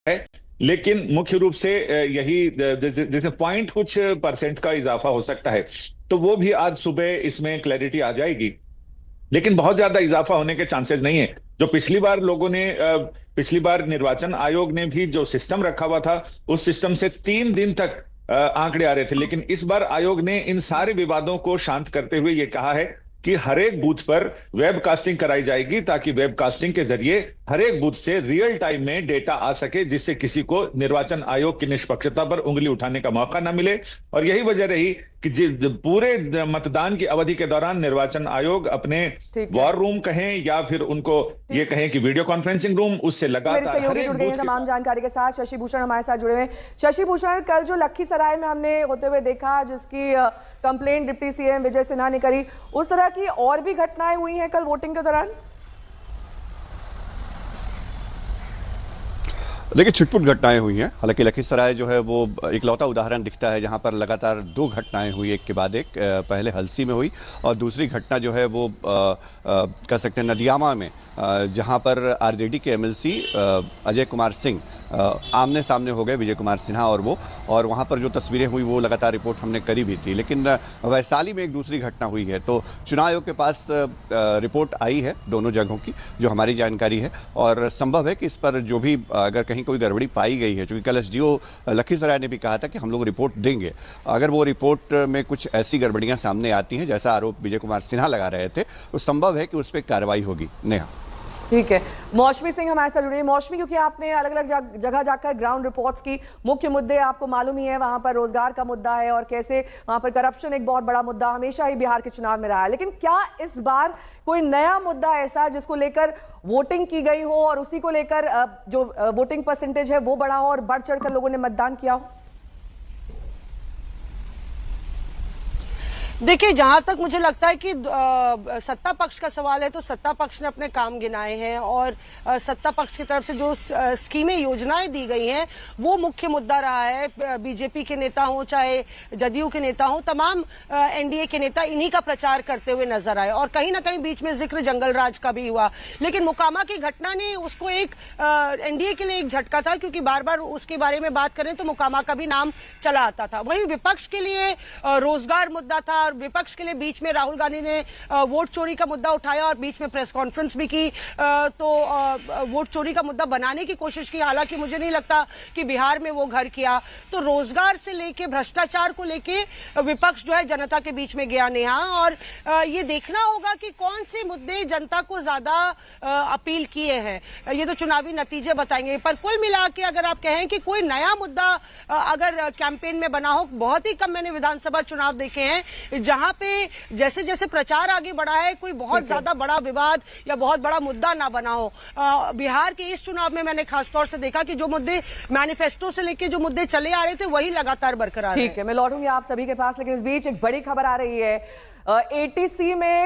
है। लेकिन मुख्य रूप से यही जैसे पॉइंट कुछ परसेंट का इजाफा हो सकता है, तो वो भी आज सुबह इसमें क्लैरिटी आ जाएगी। लेकिन बहुत ज्यादा इजाफा होने के चांसेस नहीं है। जो पिछली बार लोगों ने पिछली बार निर्वाचन आयोग ने भी जो सिस्टम रखा हुआ था, उस सिस्टम से 3 दिन तक आंकड़े आ रहे थे। लेकिन इस बार आयोग ने इन सारे विवादों को शांत करते हुए ये कहा है कि हर एक बूथ पर वेबकास्टिंग कराई जाएगी, ताकि वेबकास्टिंग के जरिए हर एक बूथ से रियल टाइम में डेटा आ सके, जिससे किसी को निर्वाचन आयोग की निष्पक्षता पर उंगली उठाने का मौका ना मिले। और यही वजह रही कि पूरे मतदान की अवधि के दौरान निर्वाचन आयोग अपने वॉर रूम कहें या फिर उनको ये कहें कि वीडियो कॉन्फ्रेंसिंग रूम, उससे लगातार मेरे सहयोगी जुड़ गए हैं तमाम जानकारी के साथ। शशि भूषण हमारे साथ जुड़े हुए हैं। शशि भूषण, कल जो लखीसराय में हमने होते हुए देखा, जिसकी complaint deputy CM Vijay Sinha ने करी, उस तरह की और भी घटनाएं हुई हैं कल वोटिंग के दौरान? देखिए, छुटपुट घटनाएं हुई हैं। हालांकि लखीसराय जो है वो इकलौता उदाहरण दिखता है जहां पर लगातार 2 घटनाएं हुई, एक के बाद एक। पहले हलसी में हुई और दूसरी घटना जो है वो कह सकते हैं नदियामा में, जहां पर आरजेडी के एमएलसी अजय कुमार सिंह आमने सामने हो गए, विजय कुमार सिन्हा और वो। और वहां पर जो तस्वीरें हुई वो लगातार रिपोर्ट हमने करी भी थी। लेकिन वैशाली में एक दूसरी घटना हुई है। तो चुनाव आयोग के पास रिपोर्ट आई है दोनों जगहों की, जो हमारी जानकारी है। और संभव है कि इस पर जो भी अगर कहीं कोई गड़बड़ी पाई गई है, क्योंकि कल एसडीओ लखीसराय ने भी कहा था कि हम लोग रिपोर्ट देंगे, अगर वो रिपोर्ट में कुछ ऐसी गड़बड़ियां सामने आती हैं जैसा आरोप विजय कुमार सिन्हा लगा रहे थे, तो संभव है कि उस पर कार्रवाई होगी। नेहा, ठीक है। मौसमी सिंह हमारे साथ जुड़ी है। मौसमी, क्योंकि आपने अलग अलग जगह जाकर ग्राउंड रिपोर्ट्स की, मुख्य मुद्दे आपको मालूम ही है, वहां पर रोजगार का मुद्दा है और कैसे वहां पर करप्शन एक बहुत बड़ा मुद्दा हमेशा ही बिहार के चुनाव में रहा है। लेकिन क्या इस बार कोई नया मुद्दा ऐसा जिसको लेकर वोटिंग की गई हो और उसी को लेकर जो वोटिंग परसेंटेज है वो बढ़ा हो और बढ़ चढ़कर लोगों ने मतदान किया हो? देखिए, जहां तक मुझे लगता है कि सत्ता पक्ष का सवाल है, तो सत्ता पक्ष ने अपने काम गिनाए हैं और सत्ता पक्ष की तरफ से जो स्कीमें योजनाएं दी गई हैं वो मुख्य मुद्दा रहा है। बीजेपी के नेता हों चाहे जदयू के नेता हों, तमाम एनडीए के नेता इन्हीं का प्रचार करते हुए नजर आए। और कहीं ना कहीं बीच में जिक्र जंगल राज का भी हुआ। लेकिन मोकामा की घटना ने उसको एक एनडीए के लिए एक झटका था, क्योंकि बार बार उसके बारे में बात करें तो मोकामा का भी नाम चला आता था। वहीं विपक्ष के लिए रोजगार मुद्दा था और विपक्ष के लिए बीच में राहुल गांधी ने वोट चोरी का मुद्दा उठाया और बीच में प्रेस कॉन्फ्रेंस भी की। तो वोट चोरी का मुद्दा बनाने की कोशिश की। हालांकि मुझे नहीं लगता कि बिहार में वो घर किया। तो रोजगार से लेके भ्रष्टाचार को लेके विपक्ष जो है जनता के बीच में गया, नेहा। और ये देखना होगा कि कौन से मुद्दे जनता को ज्यादा अपील किए हैं, ये तो चुनावी नतीजे बताएंगे। पर कुल मिला के अगर आप कहें कि कोई नया मुद्दा अगर कैंपेन में बना हो, बहुत ही कम मैंने विधानसभा चुनाव देखे हैं जहां पे जैसे जैसे प्रचार आगे बढ़ा है कोई बहुत ज्यादा बड़ा विवाद या बहुत बड़ा मुद्दा ना बना हो। बिहार के इस चुनाव में मैंने खासतौर से देखा कि जो मुद्दे मैनिफेस्टो से लेके जो मुद्दे चले आ रहे थे वही लगातार बरकरार है। ठीक है, मैं लौटूंगी आप सभी के पास, लेकिन इस बीच एक बड़ी खबर आ रही है। एटीसी में